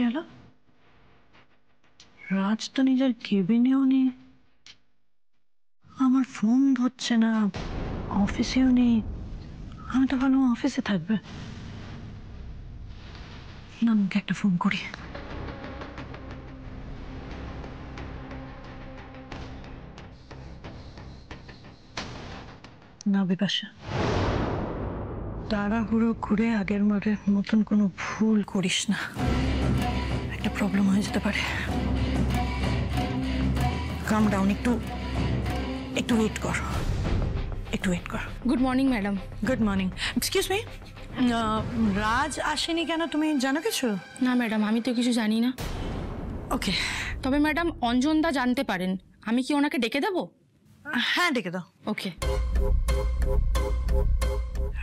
হলো? রাজ তো নিজের কেবিনেও নেই, আমার ফোন ধরছে না, অফিসেও নেই। আমি তো ভাবলাম অফিসে থাকবে। না, আমাকে একটা ফোন করি। না বিপাশা, তাড়াহুড়ো করে আগের মতন কোনো ভুল করিস না, একটা প্রবলেম হয়ে যেতে পারে। কাম ডাউন, একটু ওয়েট কর, একটু ওয়েট কর। Good morning madam. Good morning. Excuse me, Raj আসেনি কেন তুমি জানো কিছু? না ম্যাডাম, আমি তো কিছু জানি না। ওকে, তবে ম্যাডাম অঞ্জনদা জানতে পারেন, আমি কি ওনাকে ডেকে দেবো? হ্যাঁ ডেকে দাও। ওকে।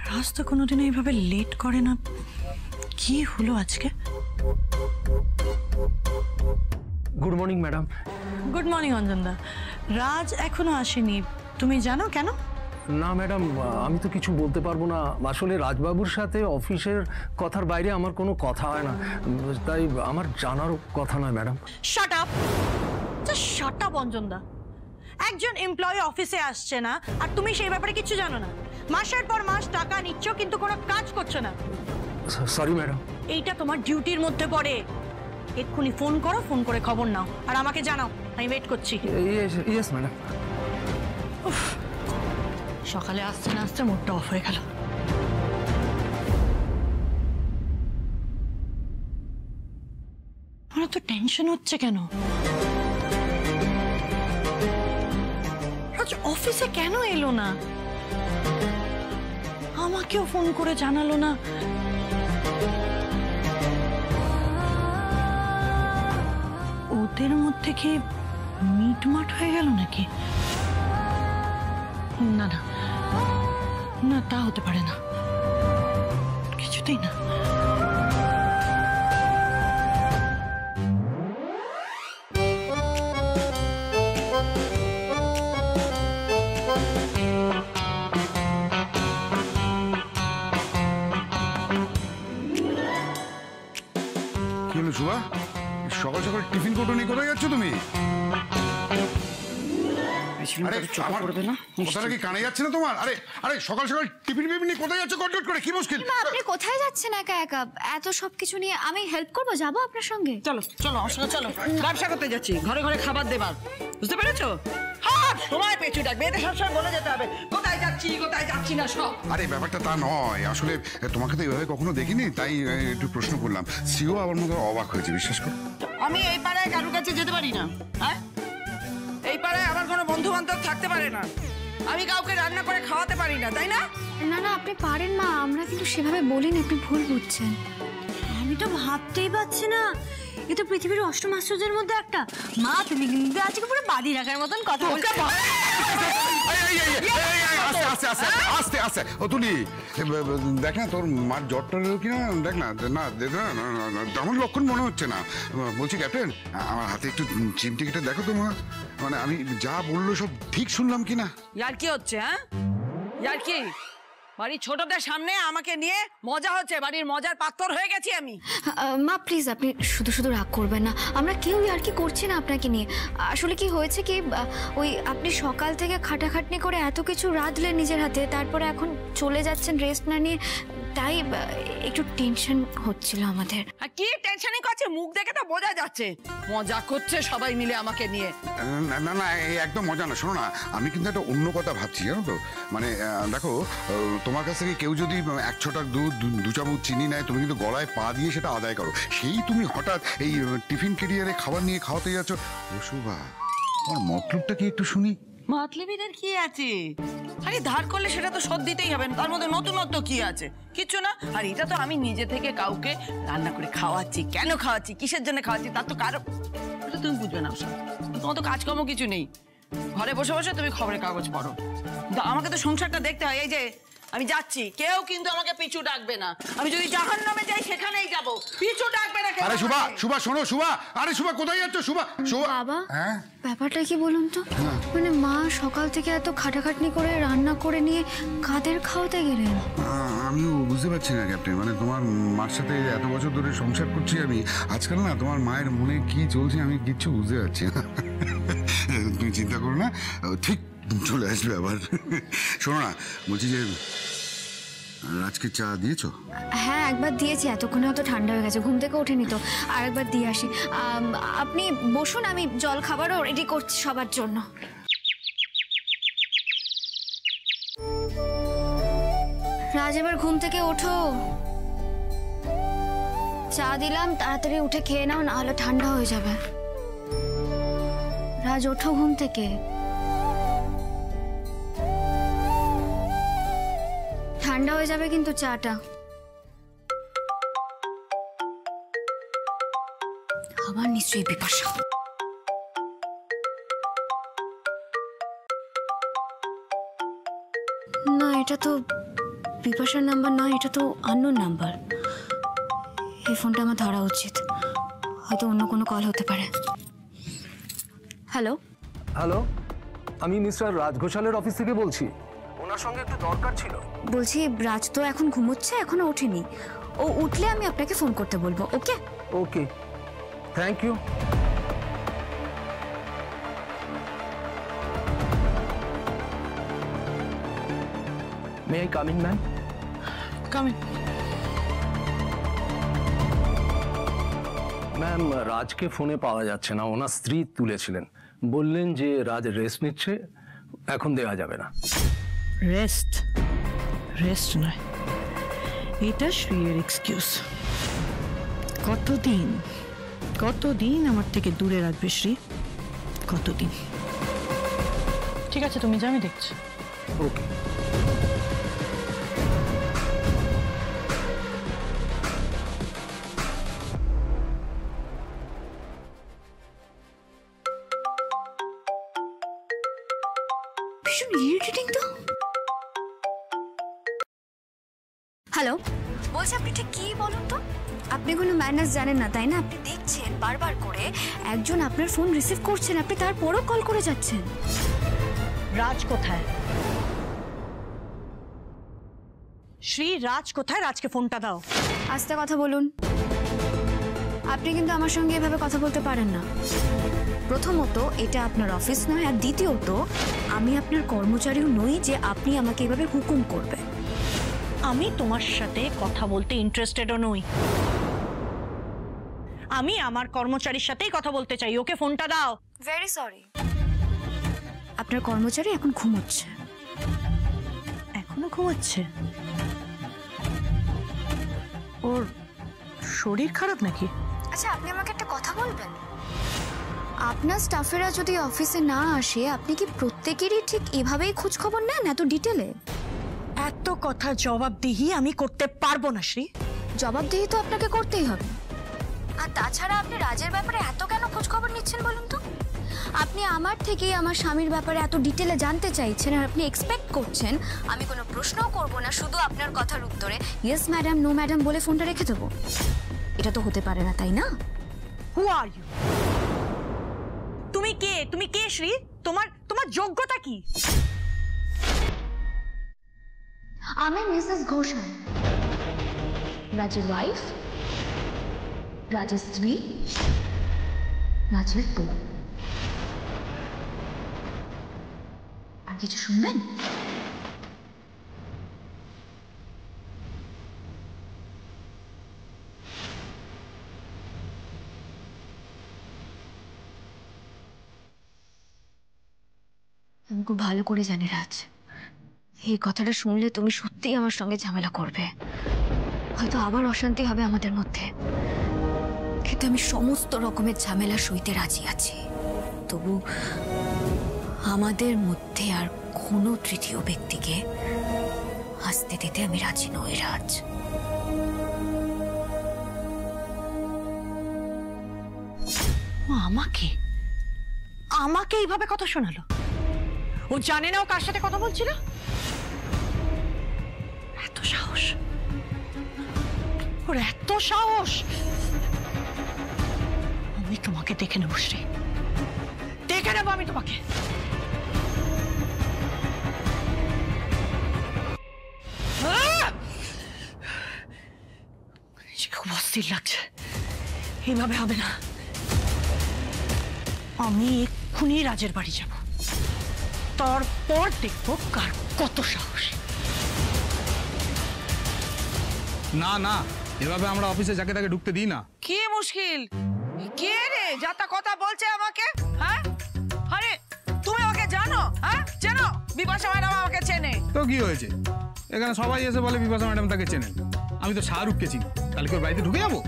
রাজ তো কোনোদিন এইভাবে লেট করে না, কি হলো আজকে? Good morning madam. Good morning অঞ্জনদা। রাজ এখনো আসেনি, তুমি জানো কেন? না ম্যাডাম, আমি তো কিছু বলতে পারবো না। আসলে রাজবাবুর সাথে অফিসের কথার বাইরে আমার কোনো কথা হয় না, তাই আমার জানার কথা নয় madam. Shut up, just shut up অঞ্জনদা। একজন এমপ্লয়ি অফিসে আসছে না আর তুমি সেই ব্যাপারে কিছু জানো না? মাসের পর মাস টাকা নিচ্ছ কিন্তু কোনো কাজ করছো না। Sorry madam. এইটা তোমার ডিউটির মধ্যে পড়ে। এক্ষুনি ফোন করো, ফোন করে খবর নাও আর আমাকে জানাও, আমি ওয়েট করছি। Yes madam. সকালে আসতে না আসতে মুডটা অফ হয়ে গেল। আমার তো টেনশন হচ্ছে কেন? আজ অফিসে কেন এলো না? আমাকেও ফোন করে জানালো না। ওদের মধ্যে কি মিটমাট হয়ে গেল নাকি? না না না, তা হতে পারে না, কিছুতেই না। কি হলো শুভা, সকাল সকাল টিফিন কোটো নিয়ে কোথায় যাচ্ছ তুমি? কথাটা কি কানে যাচ্ছে না তোমার? আরে আরে সকাল সকাল টিফিন নিয়ে কোথায় যাচ্ছ? কটকট করে কি মুশকিল? আপনি কোথায় যাচ্ছেন একা একা? এত সবকিছু নিয়ে আমি হেল্প করবো, যাবো আপনার সঙ্গে। চলো চলো আমার সঙ্গে চলো, ব্যবসা করতে যাচ্ছি, ঘরে ঘরে খাবার দেবার, বুঝতে পেরেছো? হ্যাঁ, সময় পেছু ডাকবে, এদের সবসময় বলে যেতে হবে কোথায় যাচ্ছি না সব। আরে ব্যাপারটা তা নয়, আসলে তোমাকে তো এইভাবে কখনো দেখিনি, তাই একটু প্রশ্ন করলাম। সিও আমার মতো অবাক হয়েছে, বিশ্বাস করো। আমি এই পাড়ায় কারোর কাছে যেতে পারি না। হ্যাঁ, এই পাড়ায় আমার কোনো বন্ধু বান্ধব থাকতে পারে না, আমি কাউকে রান্না করে খাওয়াতে পারি না, তাই না? না না, আপনি পারেন মা, আমরা কিন্তু সেভাবে বলিনি, আপনি ভুল বুঝছেন। আমি তো ভাবতেই পারছি না, এ তো পৃথিবীর অষ্টম আশ্চর্যের মধ্যে একটা। মা তুমি কিন্তু আজকে পুরো বাদি রাখার মতন কথা বলছো। আস্তে আস্তে ও তুলি, দেখ না তোর মার জ্বরটা এলো কিনা, দেখ না। না তেমন লক্ষণ মনে হচ্ছে না। বলছি ক্যাপ্টেন, আমার হাতে একটু চিমটি কেটে দেখো তো মা, মানে আমি যা বললো সব ঠিক শুনলাম কিনা। ইয়ার কি হচ্ছে? হ্যাঁ, ইয়ার কি? বাড়ির ছোটদের সামনে আমাকে নিয়ে মজা হচ্ছে, বাড়ির মজার পাত্র হয়ে গেছি আমি। মা প্লিজ, আপনি শুধু শুধু রাগ করবেন না, আমরা কেউ আর কি করছি না আপনাকে নিয়ে। আসলে কি হয়েছে কি, ওই আপনি সকাল থেকে খাটাখাটনি করে এত কিছু রাঁধলেন নিজের হাতে, তারপরে এখন চলে যাচ্ছেন রেস্ট না নিয়ে, তাই একটু টেনশন হচ্ছিল আমাদের। আর কি টেনশনই করছে, মুখ দেখে তো বোঝা যাচ্ছে মজা করছে সবাই মিলে আমাকে নিয়ে। না না, একদম মজা না। শোনো না, আমি কিন্তু একটা অন্য কথা ভাবছি, জানো তো। মানে দেখো, তোমার কাছ থেকে কেউ যদি 1 ছটাক দুধ 2 চামচ চিনি নেয়, তুমি কিন্তু গলায় পা দিয়ে সেটা আদায় করো। সেই তুমি হঠাৎ এই টিফিন ক্যারিয়ারে খাবার নিয়ে খাওয়াতে যাচ্ছ। শুভা, আমার মতলবটা কি একটু শুনি। মাতলেবিদের কি আছে? আরে ধার করলে সেটা তো শোধ দিতেই হবে, তার মধ্যে নতুনত্ব কি আছে? কিচ্ছু না। আর এটা তো আমি নিজে থেকে কাউকে রান্না করে খাওয়াচ্ছি, কেন খাওয়াচ্ছি, কিসের জন্য খাওয়াচ্ছি, তার তো কারো, এটা তুমি বুঝবে না। তোমার তো কাজকর্ম কিছু নেই, ঘরে বসে বসে তুমি খবরের কাগজ পড়ো। আমাকে তো সংসারটা দেখতে হয়। এই যে আমি যাচ্ছি, কেউ কিন্তু আমাকে পিছু ডাকবে না। আমি যদি জাহান্নামে যাই সেখানেই যাব, পিছু ডাকবে না কেউ। আরে শুভা, শুভা শোনো শুভা, আরে শুভা কোথায় যাচ্ছ শুভা? শুভা বাবা হ্যাঁ ব্যাপারটা কি বলুন তো, মানে মা সকাল থেকে এত খাটাখাটনি করে রান্না করে নিয়ে কাদের খাওয়াতে গেলেন? আমিও বুঝতে পারছি না ক্যাপ্টেন, মানে তোমার মার সাথে এত বছর ধরে সংসার করছি আমি, আজকাল না তোমার মায়ের মনে কি চলছে আমি কিচ্ছু বুঝতে পারছি না। তুমি চিন্তা করো না, ঠিক চলে আসবে আবার। শোনো না, বলছি যে রাজকে চা দিয়েছো? হ্যাঁ একবার দিয়েছি, এতক্ষণে হয়তো ঠান্ডা হয়ে গেছে, ঘুম থেকে ওঠেনি তো, আর একবার দিয়ে আসি। আপনি বসুন, আমি জল খাবারও রেডি করছি সবার জন্য। রাজ এবার ঘুম থেকে ওঠো, চা দিলাম, তাড়াতাড়ি উঠে খেয়ে নাও, না হলে ঠান্ডা হয়ে যাবে। রাজ ওঠো ঘুম থেকে, ঠান্ডা হয়ে যাবে কিন্তু চাটা। আবার নিশ্চয়ই বিপাশা। না এটা তো বিপাশার নাম্বার নয়, এটা তো আননোন নাম্বার। এই ফোনটা আমার ধরা উচিত, হয়তো অন্য কোনো কল হতে পারে। হ্যালো হ্যালো, আমি মিস্টার রাজ ঘোষালের অফিস থেকে বলছি, ওনার সঙ্গে একটু দরকার ছিল। বলছি রাজ তো এখন ঘুমোচ্ছে, এখনো ওঠেনি, ও উঠলে আমি আপনাকে ফোন করতে বলবো। Okay okay, thank you. May I come in ma'am? Come in. Ma'am, রাজকে ফোনে পাওয়া যাচ্ছে না, ওনার স্ত্রী তুলেছিলেন, বললেন যে রাজ রেস্ট নিচ্ছে, এখন দেওয়া যাবে না। রেস্ট রেস্ট নয়, এটা শ্রীয়ের এক্সকিউজ। কতদিন কতদিন আমার থেকে দূরে রাখবে শ্রী, কতদিন? ঠিক আছে তুমি যা, আমি দেখছি। ওকে। ভীষণ ইরিটেটিং তো। হ্যালো, বলছি আপনি ঠিক কি বলুন তো? আপনি কোনো ম্যানার্স জানেন না তাই না? আপনি দেখছেন বারবার করে একজন আপনার ফোন রিসিভ করছেন, আপনি তারপরও কল করে যাচ্ছেন। রাজ কোথায়? শ্রী রাজ কোথায়? রাজকে ফোনটা দাও। আস্তে কথা বলুন, আপনি কিন্তু আমার সঙ্গে এভাবে কথা বলতে পারেন না। প্রথমত এটা আপনার অফিস নয়, আর দ্বিতীয়ত আমি আপনার কর্মচারীও নই যে আপনি আমাকে এভাবে হুকুম করবেন। আমি তোমার সাথে কথা বলতে ইন্টারেস্টেডও নই, আমি আমার কর্মচারীর সাথেই কথা বলতে চাই। ওকে ফোনটা দাও। ভেরি সরি, আপনার কর্মচারী এখন ঘুমোচ্ছে। এখনো ঘুমাচ্ছে? ওর শরীর খারাপ নাকি? আচ্ছা আপনি আমাকে একটা কথা বলবেন, আপনার স্টাফেরা যদি অফিসে না আসে আপনি কি প্রত্যেকেরই ঠিক এভাবেই খোঁজ খবর নেন এত ডিটেলে? এত কথা জবাবদিহি আমি করতে পারবো না শ্রী। জবাবদিহি তো আপনাকে করতেই হবে। আর তাছাড়া আপনি রাজের ব্যাপারে এত কেন খোঁজ খবর নিচ্ছেন বলুন তো? আপনি আমার থেকেই আমার স্বামীর ব্যাপারে এত ডিটেলে জানতে চাইছেন, আর আপনি এক্সপেক্ট করছেন আমি কোনো প্রশ্নও করব না, শুধু আপনার কথার উত্তরে ইয়েস ম্যাডাম নো ম্যাডাম বলে ফোনটা রেখে দেবো। এটা তো হতে পারে না তাই না? হু আর ইউ? তুমি কে? তুমি কে শ্রী? তোমার তোমার যোগ্যতা কি? আমি মিসেস ঘোষাল, রাজের ওয়াইফ, রাজের স্ত্রী, রাজের বউ। আর কিছু শুনবেন? আমি খুব ভালো করে জানি রাজ, এই কথাটা শুনলে তুমি সত্যিই আমার সঙ্গে ঝামেলা করবে, হয়তো আবার অশান্তি হবে আমাদের মধ্যে, কিন্তু আমি সমস্ত রকমের ঝামেলা সইতে রাজি আছি। তবু আমাদের মধ্যে আর কোনো তৃতীয় ব্যক্তিকে আসতে দিতে আমি রাজি নই রাজ। আমাকে আমাকে এইভাবে কথা শোনালো? ও জানে না ও কার সাথে কথা বলছিল? এত সাহস, ওর এত সাহস! আমি তোমাকে দেখে নেবো শ্রী, দেখে নেবো আমি তোমাকে। খুব অস্থির লাগছে, এইভাবে হবে না। আমি এক্ষুনি রাজের বাড়ি যাব, তারপর দেখবো কার কত সাহস। না না, এভাবে আমরা অফিসে যাকে তাকে ঢুকতে দিই না। কি মুশকিল? কে রে যাতা কথা বলছে আমাকে? হ্যাঁ, আরে তুমি আমাকে জানো? হ্যাঁ, চেনো? বিপাশা ম্যাডাম আমাকে চেনে। তো কি হয়েছে? এখানে সবাই এসে বলে বিপাশা ম্যাডাম তাকে চেনেন। আমি তো শাহরুখকে চিনি, তাহলে কি ওর বাড়িতে ঢুকে যাবো?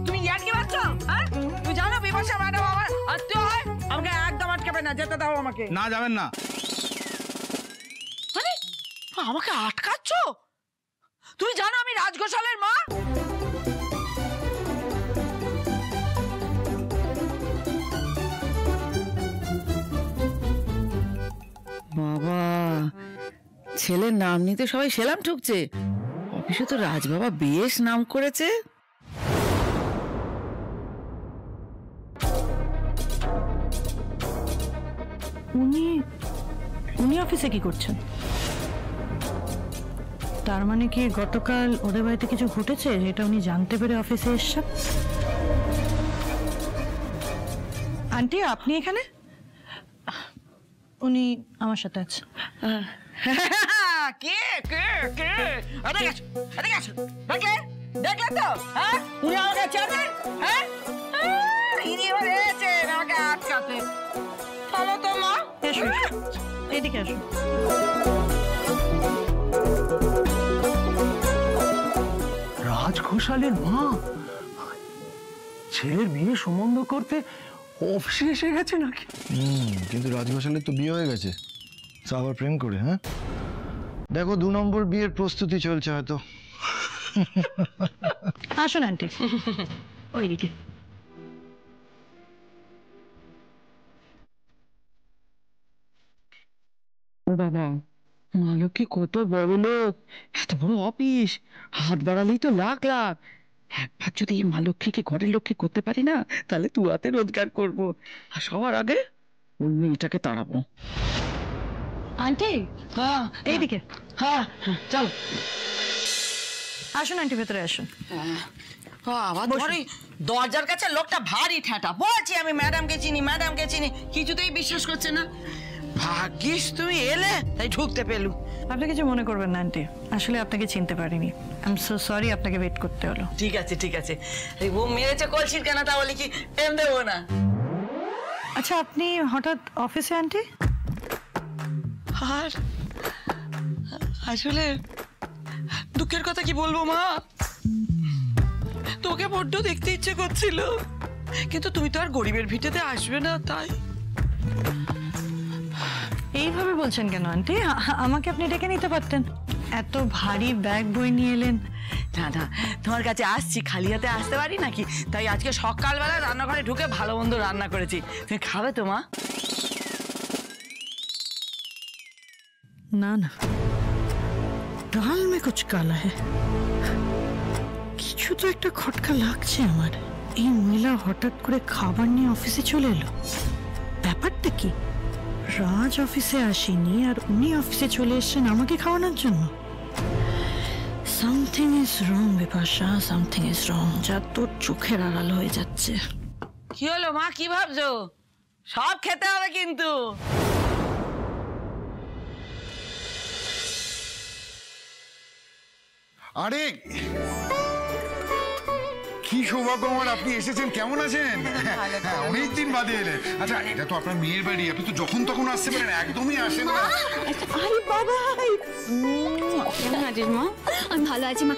তুমি ইয়ার কি বাচ্চা? হ্যাঁ, তুমি জানো বিপাশা ম্যাডাম আমার আত্মীয় হয়? আমাকে একদম আটকাবে না, যেতে দাও আমাকে। না, যাবেন না। মানে আমাকে আটকাচ্ছ? তুমি জানো আমি রাজ ঘোষালের মা? বাবা, ছেলের নাম নিতে সবাই সেলাম ঠুকছে। অফিসে তো রাজবাবা বেশ নাম করেছে। উনি অফিসে কি করছেন? তার মানে কি গতকাল ওদের বাড়িতে কিছু ঘটেছে যেটা উনি জানতে পেরে অফিসে এসেছেন? আন্টি, আপনি এখানে? উনি আমার সাথে আছেন। কে কে কে? এদিকে আসো, এদিকে আসো। দেখলে দেখলে তো? হ্যাঁ, উনি আমাকে চেনেন? হ্যাঁ, ইনি এবার এসেছেন আমাকে আটকাতে। চলো তো মা, এসো, এদিকে আসো। রাজ ঘোষালের মা ছেলের বিয়ে সম্বন্ধ করতে অফিসে এসে গেছে নাকি? কিন্তু রাজ ঘোষালের তো বিয়ে হয়ে গেছে, তো আবার প্রেম করে? হ্যাঁ, দেখো 2 নম্বর বিয়ের প্রস্তুতি চলছে হয়তো। আসুন আন্টি, ওইদিকে। বাবা, মালকী কত বড় লোক, এত বড় অফিস, হাত বাড়ালেই তো লাখ লাখ। একবার যদি এই মালক্ষীকে ঘরের লক্ষ্মী করতে পারি না, তাহলে তু হাতে রোজগার করবো, আর সবার আগে ওই মেয়েটাকে তাড়াবো। আন্টি, হ্যাঁ এইদিকে। হ্যাঁ, চল। আসুন আন্টি, ভেতরে আসুন। আবার ধরে দরজার কাছে লোকটা ভারী ঠেটা। বলছি আমি ম্যাডামকে চিনি, ম্যাডামকে চিনি, কিছুতেই বিশ্বাস করছে না। ভাগ্যিস তুমি এলে, তাই ঢুকতে পেলু। আপনি কিছু মনে করবেন না আন্টি, আসলে আপনাকে চিনতে পারিনি। আই এম সো সরি, আপনাকে ওয়েট করতে হলো। ঠিক আছে ঠিক আছে, এই ও মেরেছে কলসির কেন তা বলি কি এম দেবো না। আচ্ছা, আপনি হঠাৎ অফিসে আন্টি? আর আসলে দুঃখের কথা কি বলবো মা, তোকে বড্ড দেখতে ইচ্ছে করছিল, কিন্তু তুমি তো আর গরিবের ভিটেতে আসবে না, তাই। এইভাবে বলছেন কেন আন্টি? আমাকে আপনি ডেকে নিতে পারতেন, এত ভারী ব্যাগ বই নিয়ে এলেন। না না, তোমার কাছে আসছি, খালি হাতে আসতে পারি নাকি, তাই আজকে সকালবেলা রান্নাঘরে ঢুকে ভালো মন্দ রান্না করেছি। তুমি খাবে তো মা? না না, ডাল মে কুছ কালা হ্যায়। কিছু তো একটা খটকা লাগছে আমার। এই মহিলা হঠাৎ করে খাবার নিয়ে অফিসে চলে এলো, ব্যাপারটা কি? রাজ অফিসে আসেনি আর উনি অফিসে চলে এসেছেন আমাকে খাওয়ানোর জন্য। Something is wrong Bipasha, something is wrong, যা তোর চোখের আড়াল হয়ে যাচ্ছে। কি হলো মা, কি ভাবছো? সব খেতে হবে কিন্তু। আরে কি সৌভাগ্য আমার, আপনি এসেছেন। কেমন আছেন? হ্যাঁ, অনেকদিন বাদে এলেন। আচ্ছা, এটা তো আপনার মেয়ের বাড়ি, আপনি তো যখন তখন আসতে পারেন, একদমই আসেন না। আরে বাবা, কেমন আছিস মা? আমি ভালো আছি মা।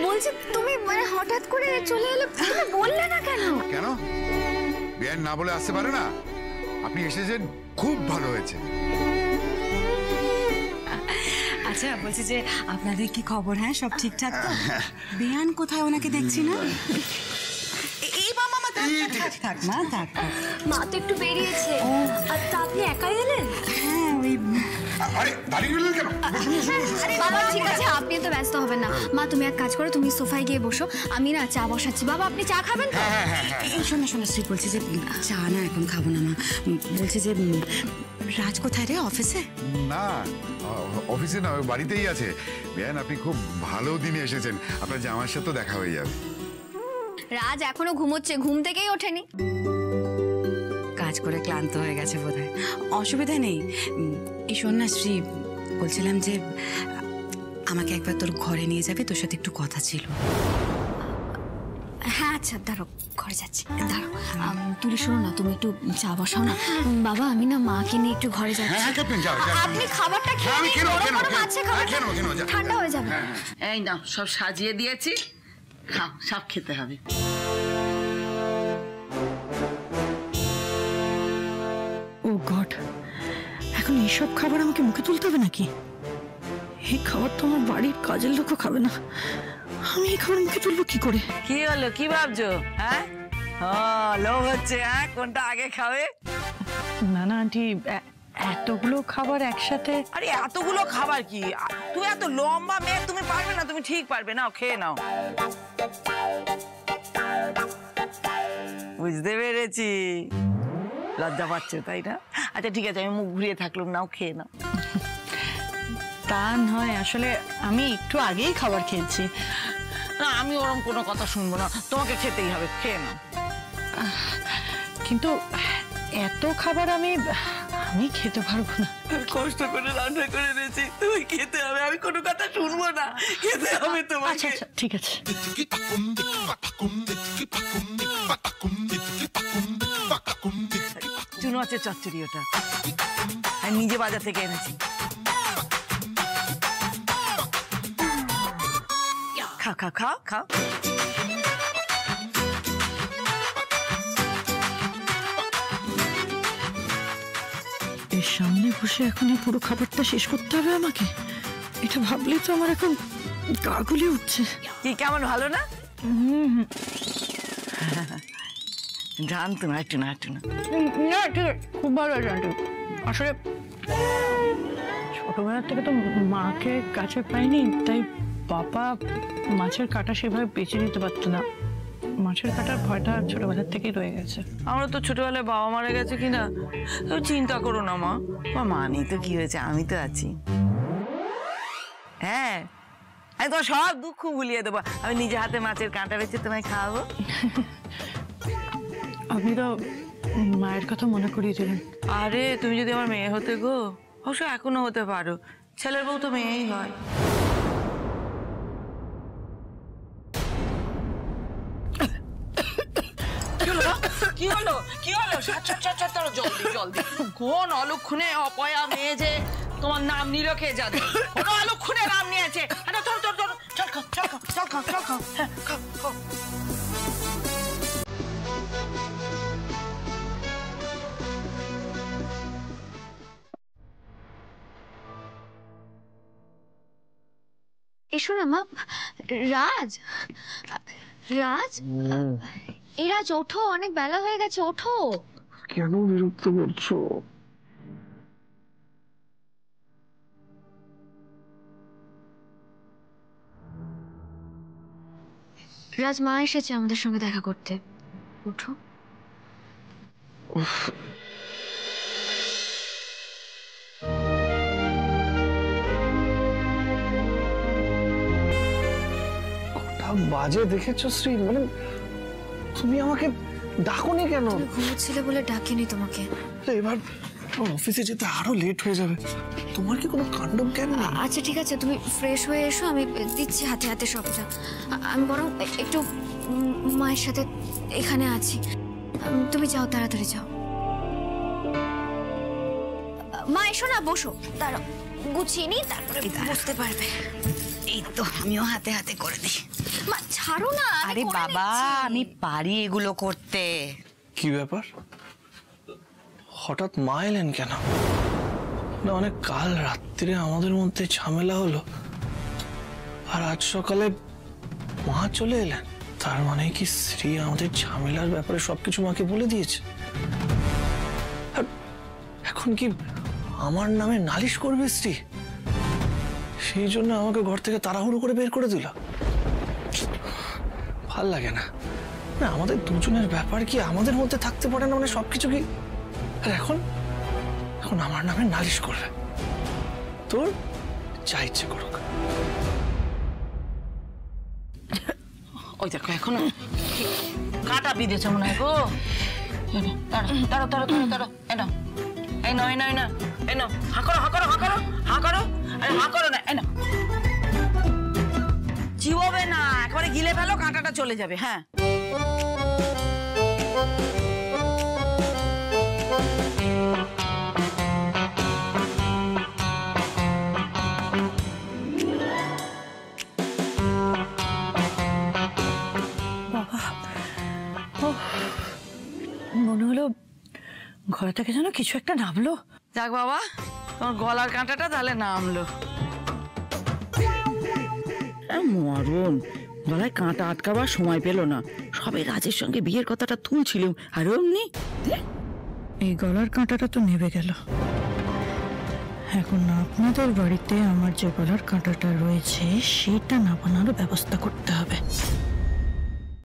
বলছি তুমি মানে হঠাৎ করে চলে এলে, তুমি বললে না কেন? কেন বিয়ান না বলে আসতে পারে না? আপনি এসেছেন, খুব ভালো হয়েছে। আচ্ছা, বলছি যে আপনাদের কি খবর? হ্যাঁ, সব ঠিকঠাক তো? বেয়ান কোথায়? ওনাকে দেখছি না। এই মামা, ঠিক আছে। থাক মা থাক। মা তো একটু বেরিয়েছে। আর তা আপনি একাই এলেন? হ্যাঁ ওই আরে দাঁড়িয়ে গেলেন কেন? বসুন, বসুন, বসুন। বাবা ঠিক আছে, আপনি তো ব্যস্ত হবেন না। মা তুমি এক কাজ করো, তুমি সোফায় গিয়ে বসো, আমি না চা বসাচ্ছি। বাবা আপনি চা খাবেন তো? এই শোনা শোনা, শ্রী বলছে যে চা না এখন খাবো না মা। বলছে যে রাজ কোথায় রে, অফিসে? না অফিসে না, ওই বাড়িতেই আছে। বেয়ান আপনি খুব ভালো দিনে এসেছেন, আপনার জামার সাথে দেখা হয়ে যাবে। রাজ এখনো ঘুমোচ্ছে, ঘুম থেকেই ওঠেনি। কাজ করে ক্লান্ত হয়ে গেছে বোধহয়। অসুবিধা নেই। এই শোন না শ্রী, বলছিলাম যে আমাকে একবার তোর ঘরে নিয়ে যাবে, তোর সাথে একটু কথা ছিল। হ্যাঁ আচ্ছা দাঁড়ো, ঘরে যাচ্ছি, দাঁড়ো। তুলি শোনো না, তুমি একটু চা বসাও না। বাবা আমি না মাকে নিয়ে একটু ঘরে যাচ্ছি। হ্যাঁ ক্যাপ্টেন যাও। আপনি খাবারটা খেয়ে নিন, গরম গরম আছে খাবার, ঠান্ডা হয়ে যাবে। এই নাও সব সাজিয়ে দিয়েছি, খাও, সব খেতে হবে। ও গড, এখন এইসব খাবার আমাকে মুখে তুলতে হবে নাকি? এই খাবার তো আমার বাড়ির কাজের লোকও খাবে না, আমি এই খাবার মুখে তুলবো কি করে? কি হলো, কি ভাবছো? হ্যাঁ লোভ হচ্ছে, হ্যাঁ কোনটা আগে খাবে? না না আন্টি, এতগুলো খাবার একসাথে। আরে এতগুলো খাবার কি, তুমি এত লম্বা মেয়ে, তুমি পারবে না, তুমি ঠিক পারবে না, খেয়ে নাও। বুঝতে পেরেছি, লজ্জা পাচ্ছ তাই না? আচ্ছা ঠিক আছে, আমি মুখ ঘুরিয়ে থাকলাম, নাও খেয়ে নাও। তা নয়, আসলে আমি একটু আগেই খাবার খেয়েছি। না আমি ওরকম কোনো কথা শুনবো না, তোমাকে খেতেই হবে, খেয়ে নাও। কিন্তু এত খাবার আমি খেতে পারবো না। কষ্ট করে রান্না করে এনেছি, তুমি খেতে হবে, আমি কোনো কথা শুনবো না, খেতে হবে তোমাকে। আচ্ছা আচ্ছা ঠিক আছে। চুনো আছে চচ্চড়ি, ওটা আমি নিজে বাজার থেকে এনেছি। খাও খাও খাও খাও। এর সামনে বসে এখন এই পুরো খাবারটা শেষ করতে হবে আমাকে? এটা ভাবলেই তো আমার এখন গা গুলি উঠছে। কি কেমন, ভালো না? জানতো না, একটু না একটু না। না ঠিক আছে, খুব ভালো আছে আন্টি। আসলে ছোটবেলা থেকে তো মাকে কাছে পাইনি, তাই বাবা মাছের কাঁটা সেভাবে বেছে নিতে পারতো না। মাছের কাঁটার ভয়টা ছোটবেলার থেকেই রয়ে গেছে। আমরা তো ছোটবেলায় বাবা মারা গেছে কিনা, তুমি চিন্তা করো না মা, মা নেই তো কি হয়েছে, আমি তো আছি। হ্যাঁ আমি তোমার সব দুঃখ ভুলিয়ে দেবো, আমি নিজে হাতে মাছের কাঁটা বেছে তোমায় খাওয়াবো। আপনি তো মায়ের কথা মনে করিয়ে দিলেন। আরে তুমি যদি আমার মেয়ে হতে গো, অবশ্য এখনো হতে পারো, ছেলের বউ তো মেয়েই হয়। কি হলো কি হলো, জলদি জলদি, কোন অলক্ষণে অপয়া মেয়ে যে তোমার নাম নিল কে জানে, কোন অলক্ষণে নাম নিয়েছে। চল খাও চল খাও চল খাও চল খাও, হ্যাঁ খাও খাও। এসো না মা। রাজ, রাজ, এই রাজ ওঠো, অনেক বেলা হয়ে গেছে, ওঠো। কেন বিরক্ত করছো? রাজ মা এসেছে আমাদের সঙ্গে দেখা করতে, ওঠো। বাজে দেখেছো শ্রী, মানে তুমি আমাকে ডাকোনি কেন? ঘুমোচ্ছিলে বলে ডাকিনি তোমাকে। এবার অফিসে যেতে আরো লেট হয়ে যাবে, তোমার কি কোনো কাণ্ড জ্ঞান নেই? আচ্ছা ঠিক আছে, তুমি ফ্রেশ হয়ে এসো, আমি দিচ্ছি হাতে হাতে সবটা। আমি বরং একটু মায়ের সাথে এখানে আছি, তুমি যাও, তাড়াতাড়ি যাও। মা এসো না, বসো, দাঁড়াও, গুছিয়ে নি, তারপরে বুঝতে পারবে। এই তো আমিও হাতে হাতে করে দিই। মা ছাড়ো না। আরে বাবা, আমি পারি এগুলো করতে। কি ব্যাপার, হঠাৎ মা এলেন কেন? না অনেক কাল রাত্রিরে আমাদের মধ্যে ঝামেলা হলো, আর আজ সকালে মা চলে এলেন। না, আসলে কি বলতো, মা এসেছে আমাদের সঙ্গে দেখা করতে, ওঠো। কি ব্যাপার, হঠাৎ মা এলেন কেন? না অনেক কাল রাত্রিরে আমাদের মধ্যে ঝামেলা হলো, আর আজ সকালে মা চলে এলেন। তার মানে কি শ্রী আমাদের ঝামেলার ব্যাপারে সবকিছু মাকে বলে দিয়েছে? আর এখন কি আমার নামে নালিশ করবে শ্রী? সেই জন্য আমাকে ঘর থেকে তাড়াহুড়ো করে বের করে দিল। ভাল লাগে না। না, আমাদের দুজনের ব্যাপার কি আমাদের মধ্যে থাকতে পারে না? মানে সবকিছু কি, আর এখন এখন আমার নামে নালিশ করবে? তোর যা ইচ্ছে করুক। ওই দেখো এখনো কাটা বিঁধেছে মনে হয় গো। দাঁড়ো দাঁড়ো দাঁড়ো দাঁড়ো, এনো এনো এনো এনো এনো, হা করো হা করো হা করো হা করো, আরে হা করো না, এনো। চিবোবে না, একেবারে গিলে ফেলো, কাঁটাটা চলে যাবে। হ্যাঁ, মনে হলো ঘরে থেকে যেন কিছু একটা নামলো। যাক বাবা, তোমার গলার কাঁটাটা তাহলে নামলো। মরণ, গলায় কাঁটা আটকাবার সময় পেল না, সবে রাজের সঙ্গে বিয়ের কথাটা তুলছিল, আর অমনি এই গলার কাঁটাটা তো নেবে গেল। এখন আপনাদের বাড়িতে আমার যে গলার কাঁটাটা রয়েছে সেটা নামানোর ব্যবস্থা করতে হবে।